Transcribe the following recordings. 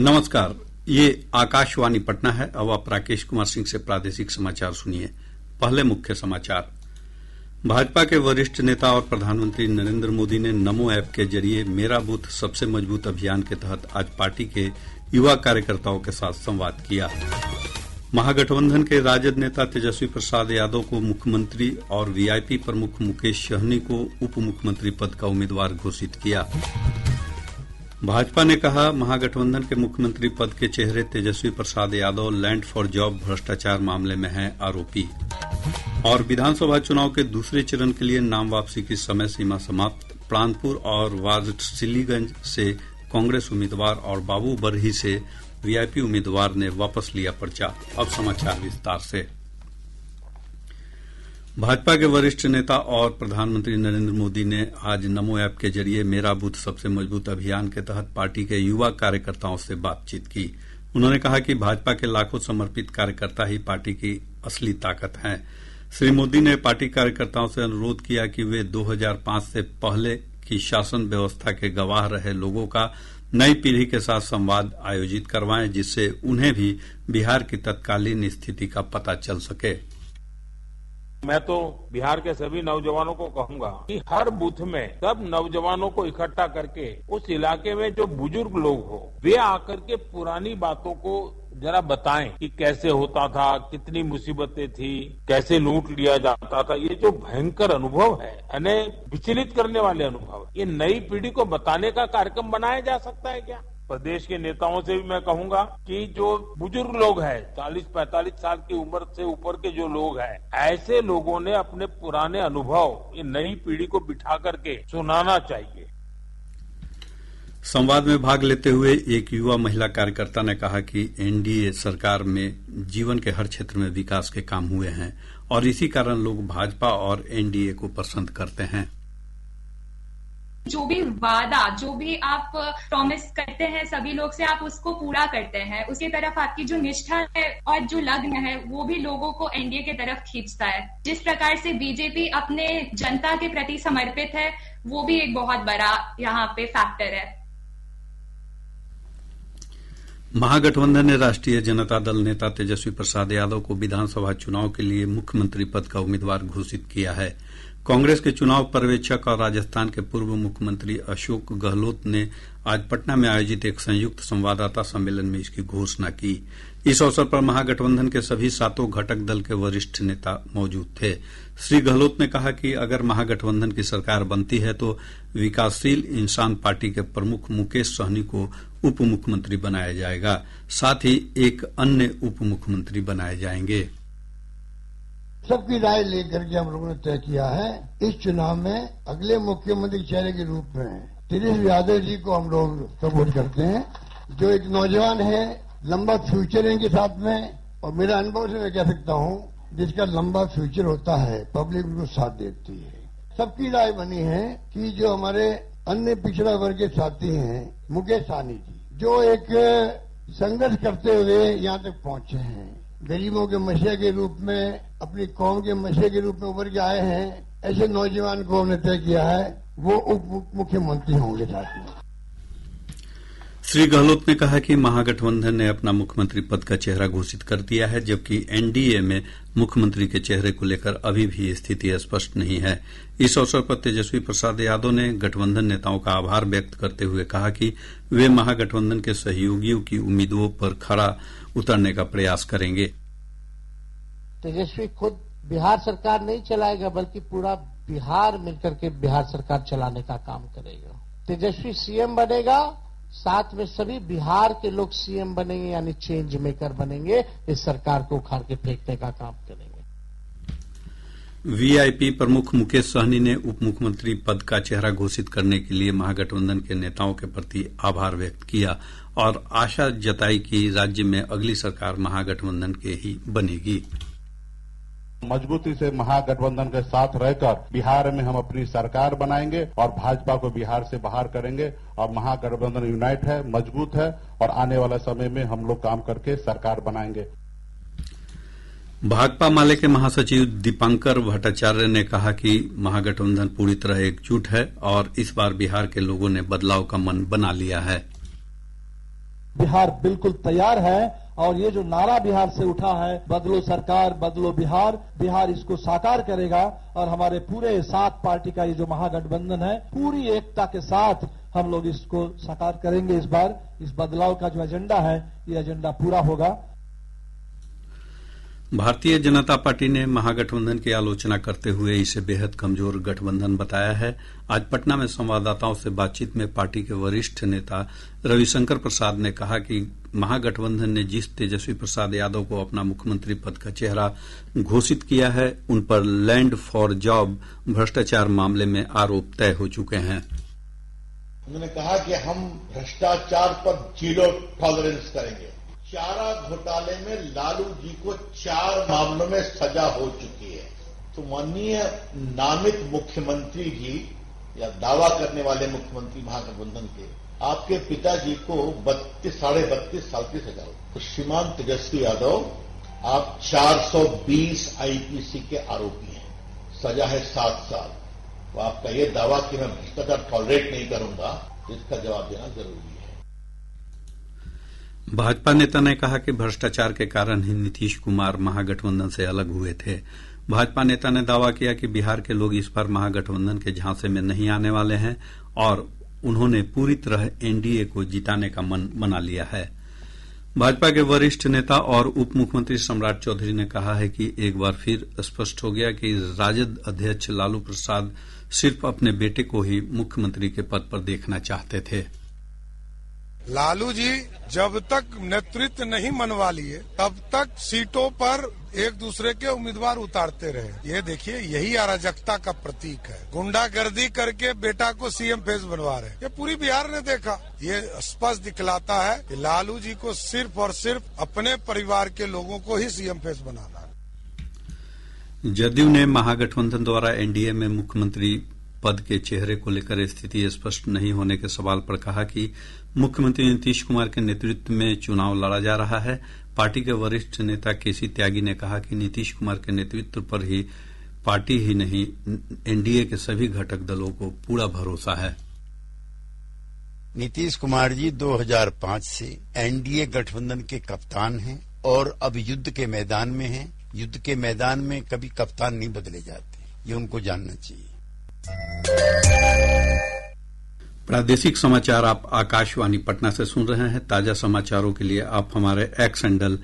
नमस्कार, ये आकाशवाणी पटना है। अब आप राकेश कुमार सिंह से प्रादेशिक समाचार सुनिए। पहले मुख्य समाचार। भाजपा के वरिष्ठ नेता और प्रधानमंत्री नरेंद्र मोदी ने नमो ऐप के जरिए मेरा बूथ सबसे मजबूत अभियान के तहत आज पार्टी के युवा कार्यकर्ताओं के साथ संवाद किया। महागठबंधन के राजद नेता तेजस्वी प्रसाद यादव को मुख्यमंत्री और वीआईपी प्रमुख मुकेश सहनी को उप मुख्यमंत्री पद का उम्मीदवार घोषित किया। भाजपा ने कहा, महागठबंधन के मुख्यमंत्री पद के चेहरे Tejashwi Prasad Yadav land for job भ्रष्टाचार मामले में हैं आरोपी। और विधानसभा चुनाव के दूसरे चरण के लिए नाम वापसी की समय सीमा समाप्त। प्राणपुर और वारिसलीगंज से कांग्रेस उम्मीदवार और बाबू बरही से वीआईपी उम्मीदवार ने वापस लिया पर्चा। अब समाचार विस्तार से। भाजपा के वरिष्ठ नेता और प्रधानमंत्री नरेंद्र मोदी ने आज नमो ऐप के जरिए मेरा बूथ सबसे मजबूत अभियान के तहत पार्टी के युवा कार्यकर्ताओं से बातचीत की। उन्होंने कहा कि भाजपा के लाखों समर्पित कार्यकर्ता ही पार्टी की असली ताकत हैं। श्री मोदी ने पार्टी कार्यकर्ताओं से अनुरोध किया कि वे 2005 से पहले की शासन व्यवस्था के गवाह रहे लोगों का नई पीढ़ी के साथ संवाद आयोजित करवाएं, जिससे उन्हें भी बिहार की तत्कालीन स्थिति का पता चल सके। मैं तो बिहार के सभी नौजवानों को कहूंगा कि हर बूथ में सब नौजवानों को इकट्ठा करके उस इलाके में जो बुजुर्ग लोग हो वे आकर के पुरानी बातों को जरा बताएं कि कैसे होता था, कितनी मुसीबतें थी, कैसे लूट लिया जाता था। ये जो भयंकर अनुभव है, यानी विचलित करने वाले अनुभव, ये नई पीढ़ी को बताने का कार्यक्रम बनाया जा सकता है क्या? प्रदेश के नेताओं से भी मैं कहूंगा कि जो बुजुर्ग लोग हैं, 40-45 साल की उम्र से ऊपर के जो लोग हैं, ऐसे लोगों ने अपने पुराने अनुभव ये नई पीढ़ी को बिठा करके सुनाना चाहिए। संवाद में भाग लेते हुए एक युवा महिला कार्यकर्ता ने कहा कि एनडीए सरकार में जीवन के हर क्षेत्र में विकास के काम हुए हैं और इसी कारण लोग भाजपा और एनडीए को पसंद करते हैं। जो भी वादा, जो भी आप प्रॉमिस करते हैं सभी लोग से, आप उसको पूरा करते हैं। उसकी तरफ आपकी जो निष्ठा है और जो लग्न है वो भी लोगों को एनडीए की तरफ खींचता है। जिस प्रकार से बीजेपी अपने जनता के प्रति समर्पित है, वो भी एक बहुत बड़ा यहाँ पे फैक्टर है। महागठबंधन ने राष्ट्रीय जनता दल नेता तेजस्वी प्रसाद यादव को विधानसभा चुनाव के लिए मुख्यमंत्री पद का उम्मीदवार घोषित किया है। कांग्रेस के चुनाव पर्यवेक्षक और राजस्थान के पूर्व मुख्यमंत्री अशोक गहलोत ने आज पटना में आयोजित एक संयुक्त संवाददाता सम्मेलन में इसकी घोषणा की। इस अवसर पर महागठबंधन के सभी 7 घटक दल के वरिष्ठ नेता मौजूद थे। श्री गहलोत ने कहा कि अगर महागठबंधन की सरकार बनती है तो विकासशील इंसान पार्टी के प्रमुख मुकेश सहनी को उप मुख्यमंत्री बनाया जाएगा, साथ ही एक अन्य उप मुख्यमंत्री बनाए जाएंगे। सबकी राय लेकर के हम लोगों ने तय किया है इस चुनाव में अगले मुख्यमंत्री चेहरे के रूप में तेजस्वी यादव जी को हम लोग सपोर्ट करते हैं, जो एक नौजवान है, लंबा फ्यूचर है इनके साथ में। और मेरा अनुभव से मैं कह सकता हूं, जिसका लंबा फ्यूचर होता है पब्लिक उनको साथ देती है। सबकी राय बनी है कि जो हमारे अन्य पिछड़ा वर्ग के साथी हैं मुकेश सहनी जी, जो एक संघर्ष करते हुए यहाँ तक पहुंचे हैं, गरीबों के मसीहा के रूप में, अपनी कौम के मसीहा के रूप में उभर के आए हैं, ऐसे नौजवान को हमने तय किया है वो उप मुख्यमंत्री होंगे साथ में। श्री गहलोत ने कहा कि महागठबंधन ने अपना मुख्यमंत्री पद का चेहरा घोषित कर दिया है, जबकि एनडीए में मुख्यमंत्री के चेहरे को लेकर अभी भी स्थिति स्पष्ट नहीं है। इस अवसर पर तेजस्वी प्रसाद यादव ने गठबंधन नेताओं का आभार व्यक्त करते हुए कहा कि वे महागठबंधन के सहयोगियों की उम्मीदों पर खरा उतरने का प्रयास करेंगे। तेजस्वी खुद बिहार सरकार नहीं चलाएगा, बल्कि पूरा बिहार मिलकर के बिहार सरकार चलाने का काम करेगा। तेजस्वी सीएम बनेगा, साथ में सभी बिहार के लोग सीएम बनेंगे, यानी चेंज मेकर बनेंगे, इस सरकार को उखाड़ के फेंकने का काम करेंगे। वीआईपी प्रमुख मुकेश सहनी ने उप मुख्यमंत्री पद का चेहरा घोषित करने के लिए महागठबंधन के नेताओं के प्रति आभार व्यक्त किया और आशा जताई कि राज्य में अगली सरकार महागठबंधन के ही बनेगी। मजबूती से महागठबंधन के साथ रहकर बिहार में हम अपनी सरकार बनाएंगे और भाजपा को बिहार से बाहर करेंगे। और महागठबंधन यूनाइट है, मजबूत है और आने वाला समय में हम लोग काम करके सरकार बनाएंगे। भाकपा माले के महासचिव दीपांकर भट्टाचार्य ने कहा कि महागठबंधन पूरी तरह एकजुट है और इस बार बिहार के लोगों ने बदलाव का मन बना लिया है। बिहार बिल्कुल तैयार है और ये जो नारा बिहार से उठा है, बदलो सरकार बदलो बिहार, बिहार इसको साकार करेगा और हमारे पूरे 7 पार्टी का ये जो महागठबंधन है, पूरी एकता के साथ हम लोग इसको साकार करेंगे। इस बार इस बदलाव का जो एजेंडा है, ये एजेंडा पूरा होगा। भारतीय जनता पार्टी ने महागठबंधन की आलोचना करते हुए इसे बेहद कमजोर गठबंधन बताया है। आज पटना में संवाददाताओं से बातचीत में पार्टी के वरिष्ठ नेता रविशंकर प्रसाद ने कहा कि महागठबंधन ने जिस तेजस्वी प्रसाद यादव को अपना मुख्यमंत्री पद का चेहरा घोषित किया है, उन पर लैंड फॉर जॉब भ्रष्टाचार मामले में आरोप तय हो चुके हैं। उन्होंने कहा कि हम भ्रष्टाचार पर 0 टॉलरेंस करेंगे। चारा घोटाले में लालू जी को 4 मामलों में सजा हो चुकी है। तो माननीय नामित मुख्यमंत्री जी या दावा करने वाले मुख्यमंत्री महागठबंधन के, आपके पिताजी को 32 साल की सजा हो। तो श्रीमान तेजस्वी यादव, आप 420 आईपीसी के आरोपी हैं, सजा है 7 साल। तो आपका ये दावा कि मैं भ्रष्टाचार टॉलरेट नहीं करूंगा, इसका जवाब देना जरूरी है। भाजपा नेता ने कहा कि भ्रष्टाचार के कारण ही नीतीश कुमार महागठबंधन से अलग हुए थे। भाजपा नेता ने दावा किया कि बिहार के लोग इस बार महागठबंधन के झांसे में नहीं आने वाले हैं और उन्होंने पूरी तरह एनडीए को जिताने का मन बना लिया है। भाजपा के वरिष्ठ नेता और उप मुख्यमंत्री सम्राट चौधरी ने कहा है कि एक बार फिर स्पष्ट हो गया कि राजद अध्यक्ष लालू प्रसाद सिर्फ अपने बेटे को ही मुख्यमंत्री के पद पर देखना चाहते थे। लालू जी जब तक नेतृत्व नहीं मनवा लिए, तब तक सीटों पर एक दूसरे के उम्मीदवार उतारते रहे। ये देखिए, यही अराजकता का प्रतीक है। गुंडागर्दी करके बेटा को सीएम फेस बनवा रहे, ये पूरी बिहार ने देखा। ये स्पष्ट दिखलाता है कि लालू जी को सिर्फ और सिर्फ अपने परिवार के लोगों को ही सीएम फेस बनाना है। जदयू ने महागठबंधन द्वारा एनडीए में मुख्यमंत्री पद के चेहरे को लेकर स्थिति स्पष्ट नहीं होने के सवाल पर कहा कि मुख्यमंत्री नीतीश कुमार के नेतृत्व में चुनाव लड़ा जा रहा है। पार्टी के वरिष्ठ नेता केसी त्यागी ने कहा कि नीतीश कुमार के नेतृत्व पर ही पार्टी ही नहीं, एनडीए के सभी घटक दलों को पूरा भरोसा है। नीतीश कुमार जी 2005 से एनडीए गठबंधन के कप्तान हैं और अब युद्ध के मैदान में हैं। युद्ध के मैदान में कभी कप्तान नहीं बदले जाते, ये उनको जानना चाहिए। प्रादेशिक समाचार आप आकाशवाणी पटना से सुन रहे हैं। ताजा समाचारों के लिए आप हमारे एक्स हैंडल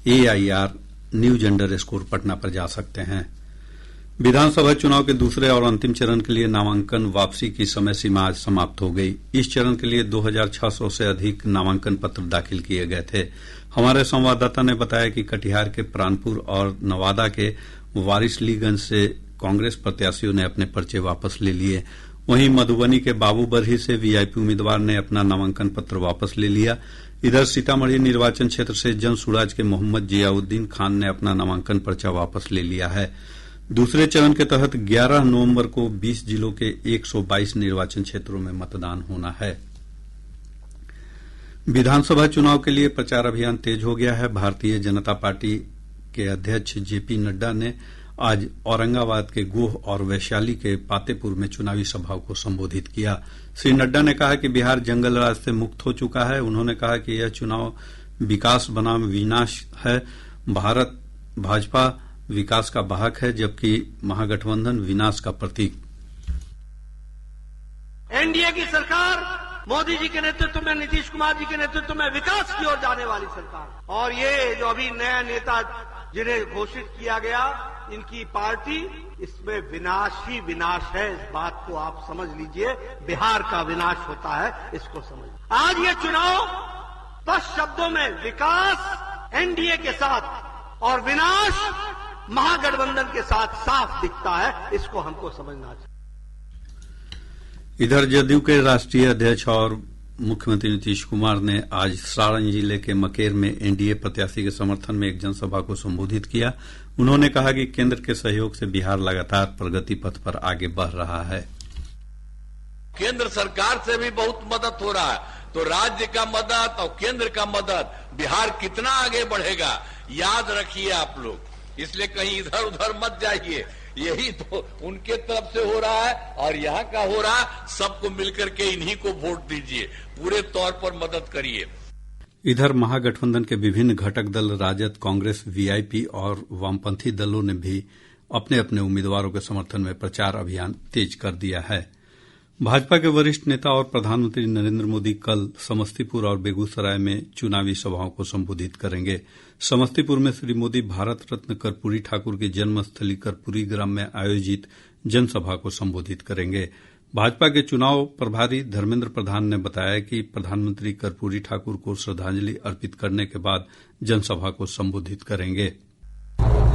AIR_News_ पटना पर जा सकते हैं। विधानसभा चुनाव के दूसरे और अंतिम चरण के लिए नामांकन वापसी की समय सीमा आज समाप्त हो गई। इस चरण के लिए 2600 से अधिक नामांकन पत्र दाखिल किए गए थे। हमारे संवाददाता ने बताया कि कटिहार के प्राणपुर और नवादा के वारिसलीगंज से कांग्रेस प्रत्याशियों ने अपने पर्चे वापस ले लिए। वहीं मधुबनी के बाबूबरही से वीआईपी उम्मीदवार ने अपना नामांकन पत्र वापस ले लिया। इधर सीतामढ़ी निर्वाचन क्षेत्र से जन सुराज के मोहम्मद जियाउद्दीन खान ने अपना नामांकन पर्चा वापस ले लिया है। दूसरे चरण के तहत 11 नवंबर को 20 जिलों के 122 निर्वाचन क्षेत्रों में मतदान होना है। विधानसभा चुनाव के लिए प्रचार अभियान तेज हो गया है। भारतीय जनता पार्टी के अध्यक्ष जेपी नड्डा ने आज औरंगाबाद के गोह और वैशाली के पातेपुर में चुनावी सभाओं को संबोधित किया। श्री नड्डा ने कहा कि बिहार जंगल राज से मुक्त हो चुका है। उन्होंने कहा कि यह चुनाव विकास बनाम विनाश है। भारत भाजपा विकास का वाहक है, जबकि महागठबंधन विनाश का प्रतीक। एनडीए की सरकार मोदी जी के नेतृत्व में, नीतीश कुमार जी के नेतृत्व में विकास की ओर जाने वाली सरकार, और ये जो अभी नया नेता जिन्हें घोषित किया गया, इनकी पार्टी, इसमें विनाश ही विनाश है। इस बात को आप समझ लीजिए, बिहार का विनाश होता है, इसको समझ। आज ये चुनाव बस शब्दों में विकास एनडीए के साथ और विनाश महागठबंधन के साथ साफ दिखता है, इसको हमको समझना चाहिए। इधर जदयू के राष्ट्रीय अध्यक्ष और मुख्यमंत्री नीतीश कुमार ने आज सारण जिले के मकेर में एनडीए प्रत्याशी के समर्थन में एक जनसभा को संबोधित किया। उन्होंने कहा कि केंद्र के सहयोग से बिहार लगातार प्रगति पथ पर आगे बढ़ रहा है। केंद्र सरकार से भी बहुत मदद हो रहा है, तो राज्य का मदद और केंद्र का मदद, बिहार कितना आगे बढ़ेगा याद रखिए आप लोग। इसलिए कहीं इधर उधर मत जाइए। यही तो उनके तरफ से हो रहा है और यहाँ का हो रहा है। सबको मिलकर के इन्हीं को वोट दीजिए, पूरे तौर पर मदद करिए। इधर महागठबंधन के विभिन्न घटक दल राजद, कांग्रेस, वीआईपी और वामपंथी दलों ने भी अपने अपने उम्मीदवारों के समर्थन में प्रचार अभियान तेज कर दिया है। भाजपा के वरिष्ठ नेता और प्रधानमंत्री नरेंद्र मोदी कल समस्तीपुर और बेगूसराय में चुनावी सभाओं को संबोधित करेंगे। समस्तीपुर में श्री मोदी भारत रत्न कर्पूरी ठाकुर की जन्मस्थली कर्पूरी ग्राम में आयोजित जनसभा को संबोधित करेंगे। भाजपा के चुनाव प्रभारी धर्मेंद्र प्रधान ने बताया कि प्रधानमंत्री कर्पूरी ठाकुर को श्रद्धांजलि अर्पित करने के बाद जनसभा को संबोधित करेंगे।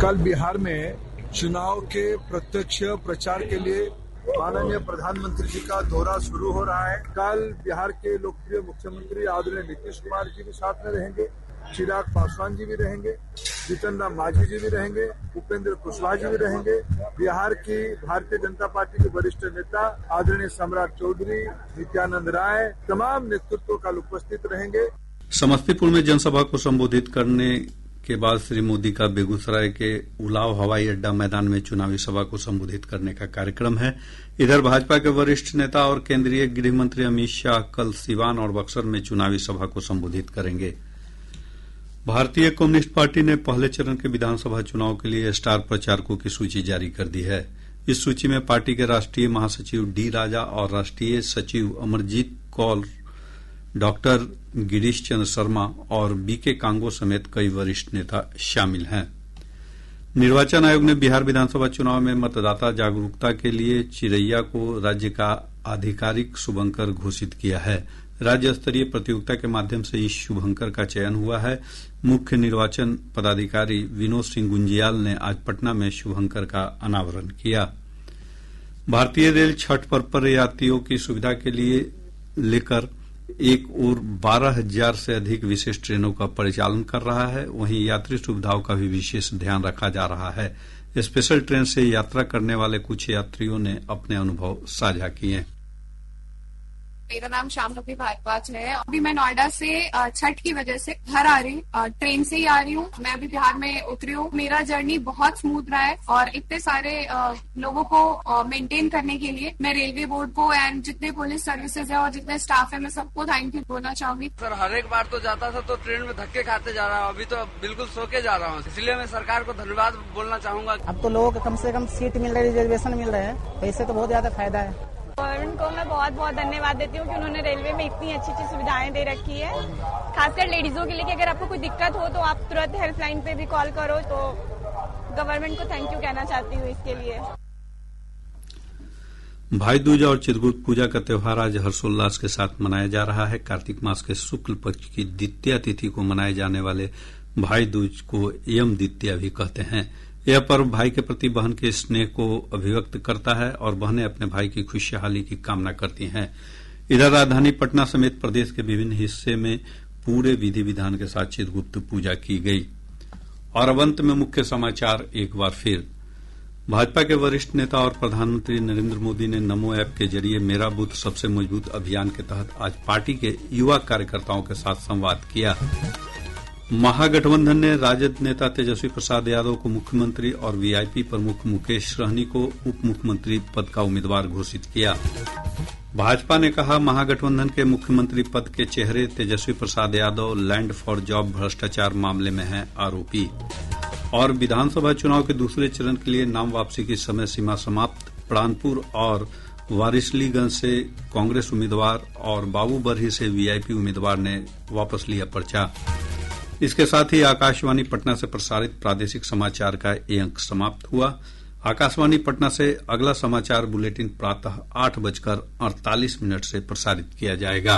कल बिहार में चुनाव के प्रत्यक्ष प्रचार के लिए माननीय प्रधानमंत्री जी का दौरा शुरू हो रहा है। कल बिहार के लोकप्रिय मुख्यमंत्री आदरणीय नीतीश कुमार जी भी साथ में रहेंगे, चिराग पासवान जी भी रहेंगे, जीतन राम मांझी जी भी रहेंगे, उपेंद्र कुशवाहा जी भी रहेंगे। बिहार की भारतीय जनता पार्टी के वरिष्ठ नेता आदरणीय सम्राट चौधरी, नित्यानंद राय, तमाम नेतृत्व कल उपस्थित रहेंगे। समस्तीपुर में जनसभा को संबोधित करने के बाद श्री मोदी का बेगूसराय के उलाव हवाई अड्डा मैदान में चुनावी सभा को संबोधित करने का कार्यक्रम है। इधर भाजपा के वरिष्ठ नेता और केंद्रीय गृह मंत्री अमित शाह कल सिवान और बक्सर में चुनावी सभा को संबोधित करेंगे। भारतीय कम्युनिस्ट पार्टी ने पहले चरण के विधानसभा चुनाव के लिए स्टार प्रचारकों की सूची जारी कर दी है। इस सूची में पार्टी के राष्ट्रीय महासचिव डी राजा और राष्ट्रीय सचिव अमरजीत कौर, डॉक्टर गिरीश चंद्र शर्मा और बीके कांगो समेत कई वरिष्ठ नेता शामिल हैं। निर्वाचन आयोग ने बिहार विधानसभा चुनाव में मतदाता जागरूकता के लिए चिरैया को राज्य का आधिकारिक शुभंकर घोषित किया है। राज्य स्तरीय प्रतियोगिता के माध्यम से इस शुभंकर का चयन हुआ है। मुख्य निर्वाचन पदाधिकारी विनोद सिंह गुंजियाल ने आज पटना में शुभंकर का अनावरण किया। भारतीय रेल छठ पर्व पर यात्रियों की सुविधा के लिए लेकर एक ओर 12,000 से अधिक विशेष ट्रेनों का परिचालन कर रहा है, वहीं यात्री सुविधाओं का भी विशेष ध्यान रखा जा रहा है। स्पेशल ट्रेन से यात्रा करने वाले कुछ यात्रियों ने अपने अनुभव साझा किए। मेरा नाम शामनवी भारद्वाज है। अभी मैं नोएडा से छठ की वजह से घर आ रही हूँ, ट्रेन से ही आ रही हूँ। मैं अभी बिहार में उतरी हूँ। मेरा जर्नी बहुत स्मूथ रहा है और इतने सारे लोगों को मेंटेन करने के लिए मैं रेलवे बोर्ड को एंड जितने पुलिस सर्विसेज है और जितने स्टाफ है, मैं सबको थैंक यू बोलना चाहूंगी। सर, हर एक बार तो जाता था तो ट्रेन में धक्के खाते जा रहा हूँ, अभी तो बिल्कुल सो के जा रहा हूँ, इसलिए मैं सरकार को धन्यवाद बोलना चाहूंगा। अब तो लोगों को कम से कम सीट मिल रही है, रिजर्वेशन मिल रहे हैं, तो इससे तो बहुत ज्यादा फायदा है। गवर्नमेंट को मैं बहुत बहुत धन्यवाद देती हूँ कि उन्होंने रेलवे में इतनी अच्छी अच्छी सुविधाएं दे रखी है, खासकर लेडीजों के लिए कि अगर आपको कोई दिक्कत हो तो आप तुरंत हेल्पलाइन पे भी कॉल करो। तो गवर्नमेंट को थैंक यू कहना चाहती हूँ इसके लिए। भाई दूज और चित्रगुप्त पूजा का त्योहार आज हर्षोल्लास के साथ मनाया जा रहा है। कार्तिक मास के शुक्ल पक्ष की द्वितीया तिथि को मनाए जाने वाले भाई दूज को यम द्वितीया भी कहते हैं। यह पर्व भाई के प्रति बहन के स्नेह को अभिव्यक्त करता है और बहनें अपने भाई की खुशहाली की कामना करती हैं। इधर राजधानी पटना समेत प्रदेश के विभिन्न हिस्से में पूरे विधि विधान के साथ चित्रगुप्त पूजा की गई। और अब अंत में मुख्य समाचार एक बार फिर। भाजपा के वरिष्ठ नेता और प्रधानमंत्री नरेंद्र मोदी ने नमो ऐप के जरिए मेरा बूथ सबसे मजबूत अभियान के तहत आज पार्टी के युवा कार्यकर्ताओं के साथ संवाद किया। महागठबंधन ने राजद नेता तेजस्वी प्रसाद यादव को मुख्यमंत्री और वीआईपी प्रमुख मुकेश सहनी को उप मुख्यमंत्री पद का उम्मीदवार घोषित किया। भाजपा ने कहा, महागठबंधन के मुख्यमंत्री पद के चेहरे Tejashwi Prasad Yadav land for job भ्रष्टाचार मामले में हैं आरोपी। और विधानसभा चुनाव के दूसरे चरण के लिए नाम वापसी की समय सीमा समाप्त। प्राणपुर और वारिसलीगंज से कांग्रेस उम्मीदवार और बाबूबरही से वीआईपी उम्मीदवार ने वापस लिया पर्चा। इसके साथ ही आकाशवाणी पटना से प्रसारित प्रादेशिक समाचार का ये अंक समाप्त हुआ। आकाशवाणी पटना से अगला समाचार बुलेटिन प्रातः 8:48 से प्रसारित किया जाएगा।